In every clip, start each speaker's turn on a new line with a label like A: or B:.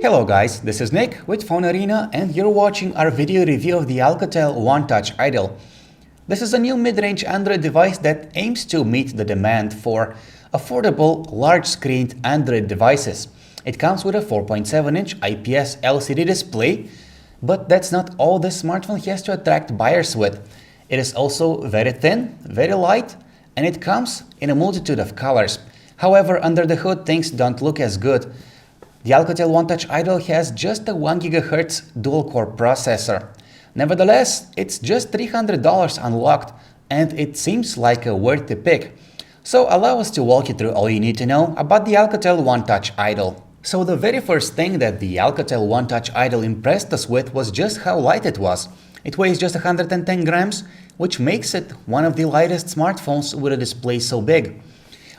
A: Hello guys, this is Nick with PhoneArena and you're watching our video review of the Alcatel One Touch Idol. This is a new mid-range Android device that aims to meet the demand for affordable, large-screened Android devices. It comes with a 4.7-inch IPS LCD display, but that's not all this smartphone has to attract buyers with. It is also very thin, very light, and it comes in a multitude of colors. However, under the hood things don't look as good. The Alcatel One Touch Idol has just a 1 GHz dual-core processor. Nevertheless, it's just $300 unlocked, and it seems like a worthy pick. So allow us to walk you through all you need to know about the Alcatel One Touch Idol. So the very first thing that the Alcatel One Touch Idol impressed us with was just how light it was. It weighs just 110 grams, which makes it one of the lightest smartphones with a display so big.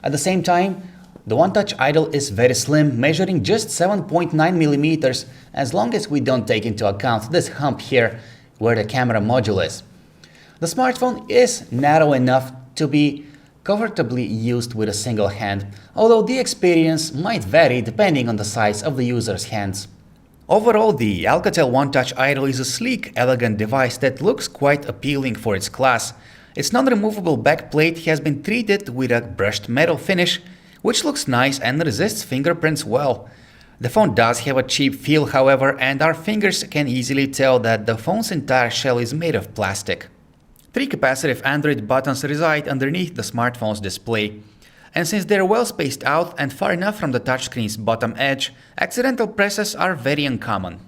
A: At the same time, the One Touch Idol is very slim, measuring just 7.9 millimeters, as long as we don't take into account this hump here where the camera module is. The smartphone is narrow enough to be comfortably used with a single hand, although the experience might vary depending on the size of the user's hands. Overall, the Alcatel One Touch Idol is a sleek, elegant device that looks quite appealing for its class. Its non-removable backplate has been treated with a brushed metal finish, which looks nice and resists fingerprints well. The phone does have a cheap feel, however, and our fingers can easily tell that the phone's entire shell is made of plastic. 3 capacitive Android buttons reside underneath the smartphone's display, and since they're well spaced out and far enough from the touchscreen's bottom edge, accidental presses are very uncommon.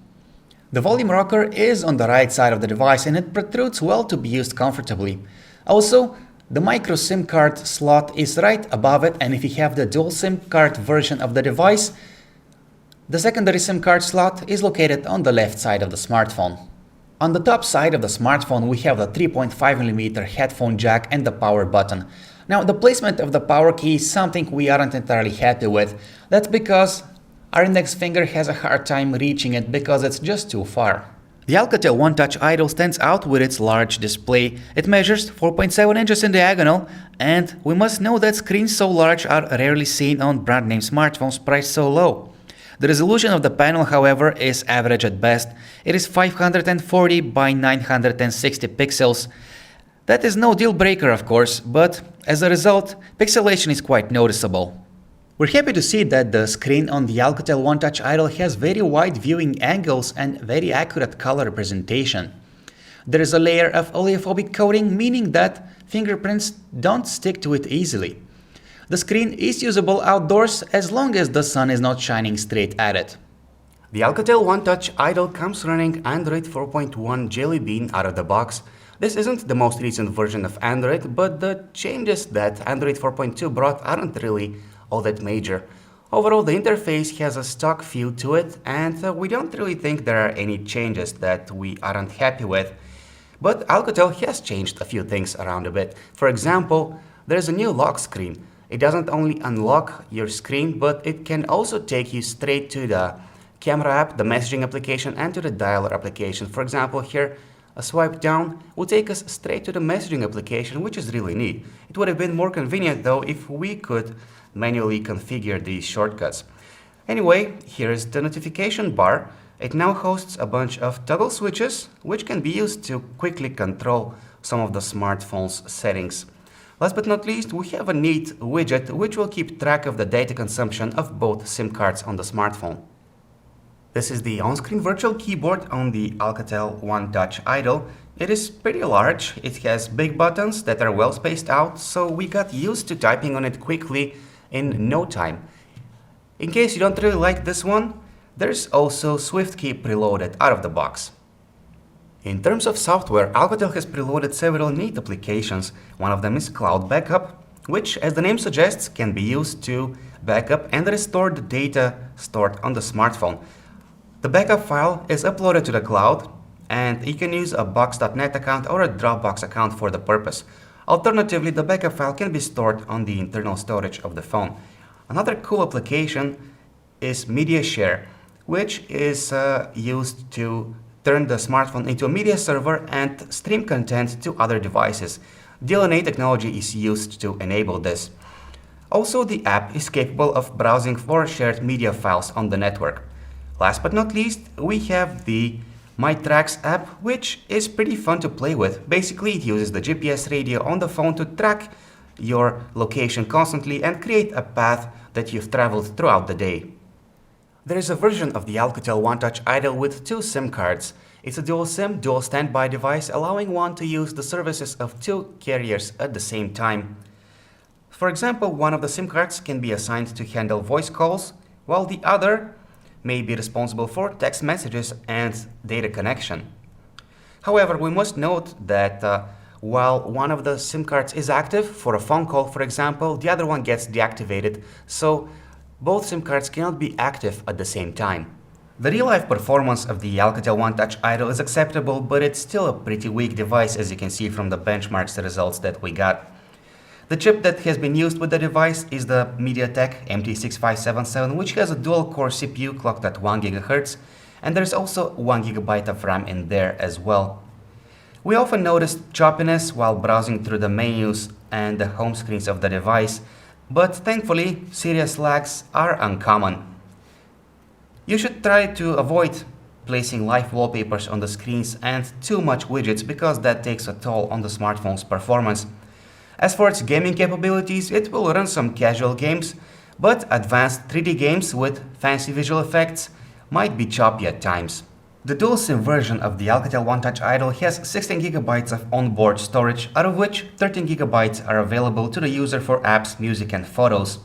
A: The volume rocker is on the right side of the device and it protrudes well to be used comfortably. Also, the micro SIM card slot is right above it, and if you have the dual SIM card version of the device, the secondary SIM card slot is located on the left side of the smartphone. On the top side of the smartphone we have the 3.5mm headphone jack and the power button. Now the placement of the power key is something we aren't entirely happy with. That's because our index finger has a hard time reaching it because it's just too far. The Alcatel One Touch Idol stands out with its large display. It measures 4.7 inches in diagonal, and we must know that screens so large are rarely seen on brand name smartphones priced so low. The resolution of the panel, however, is average at best. It is 540 by 960 pixels. That is no deal breaker, of course, but as a result, pixelation is quite noticeable. We're happy to see that the screen on the Alcatel One Touch Idol has very wide viewing angles and very accurate color representation. There is a layer of oleophobic coating, meaning that fingerprints don't stick to it easily. The screen is usable outdoors as long as the sun is not shining straight at it. The Alcatel One Touch Idol comes running Android 4.1 Jelly Bean out of the box. This isn't the most recent version of Android, but the changes that Android 4.2 brought aren't really all that major. Overall, the interface has a stock feel to it, and we don't really think there are any changes that we aren't happy with. But Alcatel has changed a few things around a bit. For example, there's a new lock screen. It doesn't only unlock your screen, but it can also take you straight to the camera app, the messaging application, and to the dialer application. For example, here, a swipe down will take us straight to the messaging application, which is really neat. It would have been more convenient though if we could manually configure these shortcuts. Anyway, here is the notification bar. It now hosts a bunch of toggle switches, which can be used to quickly control some of the smartphone's settings. Last but not least, we have a neat widget which will keep track of the data consumption of both SIM cards on the smartphone. This is the on-screen virtual keyboard on the Alcatel One Touch Idol. It is pretty large, it has big buttons that are well spaced out, so we got used to typing on it quickly in no time. In case you don't really like this one, there's also SwiftKey preloaded out of the box. In terms of software, Alcatel has preloaded several neat applications. One of them is Cloud Backup, which, as the name suggests, can be used to backup and restore the data stored on the smartphone. The backup file is uploaded to the cloud, and you can use a box.net account or a Dropbox account for the purpose. Alternatively, the backup file can be stored on the internal storage of the phone. Another cool application is Media Share, which is used to turn the smartphone into a media server and stream content to other devices. DLNA technology is used to enable this. Also, the app is capable of browsing for shared media files on the network. Last but not least, we have the My Tracks app, which is pretty fun to play with. Basically, it uses the GPS radio on the phone to track your location constantly and create a path that you've traveled throughout the day. There is a version of the Alcatel One Touch Idol with 2 SIM cards. It's a dual SIM, dual standby device, allowing one to use the services of 2 carriers at the same time. For example, one of the SIM cards can be assigned to handle voice calls, while the other may be responsible for text messages and data connection. However, we must note that while one of the SIM cards is active for a phone call, for example, the other one gets deactivated, so both SIM cards cannot be active at the same time. The real-life performance of the Alcatel One Touch Idol is acceptable, but it's still a pretty weak device, as you can see from the benchmarks results that we got. The chip that has been used with the device is the MediaTek MT6577, which has a dual-core CPU clocked at 1 GHz, and there's also 1 GB of RAM in there as well. We often noticed choppiness while browsing through the menus and the home screens of the device, but thankfully, serious lags are uncommon. You should try to avoid placing live wallpapers on the screens and too much widgets, because that takes a toll on the smartphone's performance. As for its gaming capabilities, it will run some casual games, but advanced 3D games with fancy visual effects might be choppy at times. The dual SIM version of the Alcatel One Touch Idol has 16 GB of onboard storage, out of which 13 GB are available to the user for apps, music and photos.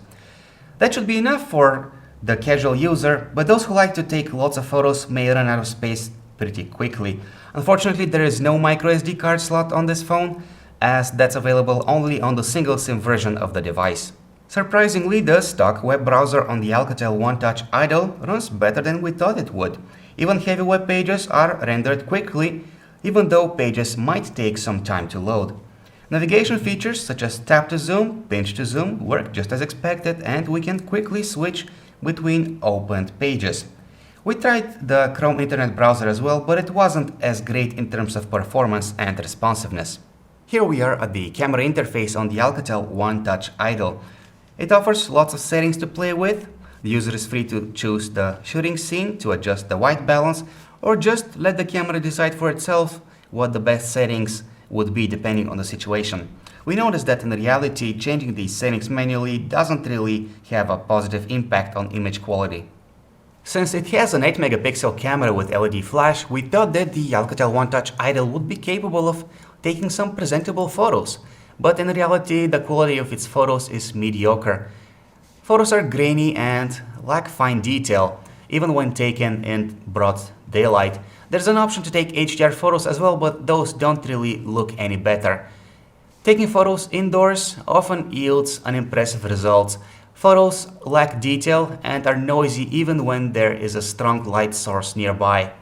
A: That should be enough for the casual user, but those who like to take lots of photos may run out of space pretty quickly. Unfortunately, there is no microSD card slot on this phone, as that's available only on the single SIM version of the device. Surprisingly, the stock web browser on the Alcatel One Touch Idol runs better than we thought it would. Even heavy web pages are rendered quickly, even though pages might take some time to load. Navigation features such as tap to zoom, pinch to zoom work just as expected, and we can quickly switch between opened pages. We tried the Chrome Internet Browser as well, but it wasn't as great in terms of performance and responsiveness. Here we are at the camera interface on the Alcatel One Touch Idol. It offers lots of settings to play with. The user is free to choose the shooting scene, to adjust the white balance, or just let the camera decide for itself what the best settings would be depending on the situation. We noticed that in reality, changing these settings manually doesn't really have a positive impact on image quality. Since it has an 8 megapixel camera with LED flash, we thought that the Alcatel One Touch Idol would be capable of taking some presentable photos, but in reality the quality of its photos is mediocre. Photos are grainy and lack fine detail, even when taken in broad daylight. There's an option to take HDR photos as well, but those don't really look any better. Taking photos indoors often yields unimpressive results. Photos lack detail and are noisy even when there is a strong light source nearby.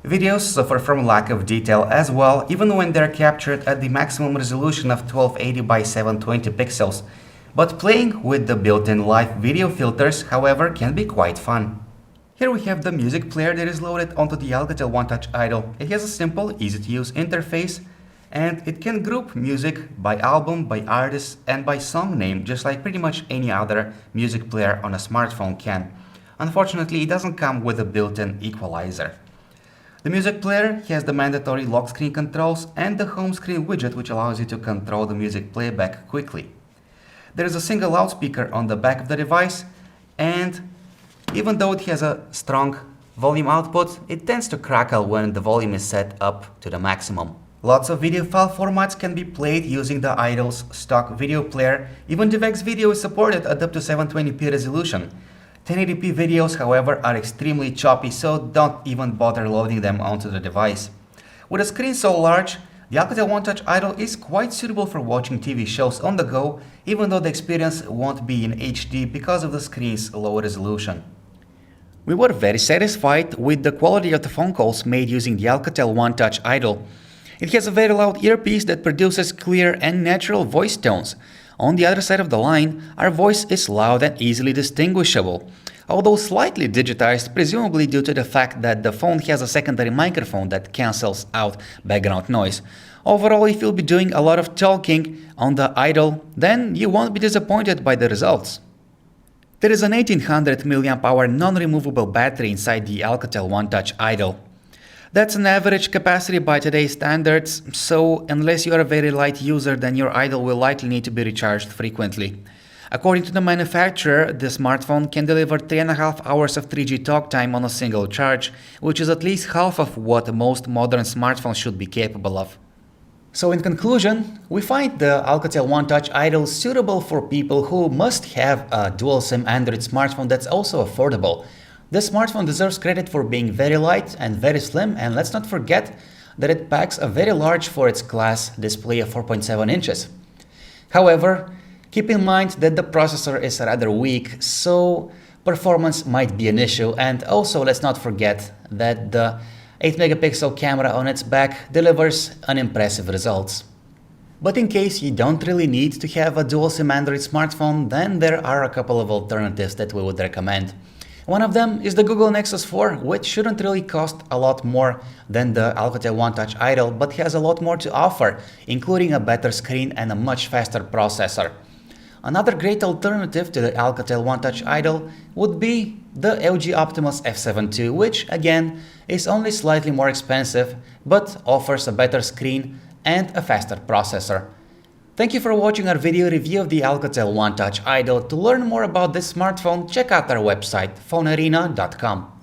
A: Videos suffer from lack of detail as well, even when they're captured at the maximum resolution of 1280 by 720 pixels. But playing with the built-in live video filters, however, can be quite fun. Here we have the music player that is loaded onto the Alcatel One Touch Idol. It has a simple, easy-to-use interface, and it can group music by album, by artist, and by song name, just like pretty much any other music player on a smartphone can. Unfortunately, it doesn't come with a built-in equalizer. The music player has the mandatory lock screen controls and the home screen widget, which allows you to control the music playback quickly. There is a single loudspeaker on the back of the device, and even though it has a strong volume output, it tends to crackle when the volume is set up to the maximum. Lots of video file formats can be played using the Idol's stock video player. Even DivX video is supported at up to 720p resolution. 1080p videos, however, are extremely choppy, so don't even bother loading them onto the device. With a screen so large, the Alcatel One Touch Idol is quite suitable for watching TV shows on the go, even though the experience won't be in HD because of the screen's low resolution. We were very satisfied with the quality of the phone calls made using the Alcatel One Touch Idol. It has a very loud earpiece that produces clear and natural voice tones. On the other side of the line, our voice is loud and easily distinguishable, although slightly digitized, presumably due to the fact that the phone has a secondary microphone that cancels out background noise. Overall, if you'll be doing a lot of talking on the Idol, then you won't be disappointed by the results. There is an 1800 mAh non-removable battery inside the Alcatel One Touch Idol. That's an average capacity by today's standards, so unless you are a very light user, then your Idol will likely need to be recharged frequently. According to the manufacturer, the smartphone can deliver 3.5 hours of 3G talk time on a single charge, which is at least half of what most modern smartphones should be capable of. So in conclusion, we find the Alcatel One Touch Idol suitable for people who must have a dual SIM Android smartphone that's also affordable. This smartphone deserves credit for being very light and very slim, and let's not forget that it packs a very large for its class display of 4.7 inches. However, keep in mind that the processor is rather weak, so performance might be an issue, and also let's not forget that the 8-megapixel camera on its back delivers unimpressive results. But in case you don't really need to have a dual SIM Android smartphone, then there are a couple of alternatives that we would recommend. One of them is the Google Nexus 4, which shouldn't really cost a lot more than the Alcatel One Touch Idol, but has a lot more to offer, including a better screen and a much faster processor. Another great alternative to the Alcatel One Touch Idol would be the LG Optimus F7 II, which again is only slightly more expensive but offers a better screen and a faster processor. Thank you for watching our video review of the Alcatel One Touch Idol. To learn more about this smartphone, check out our website phonearena.com.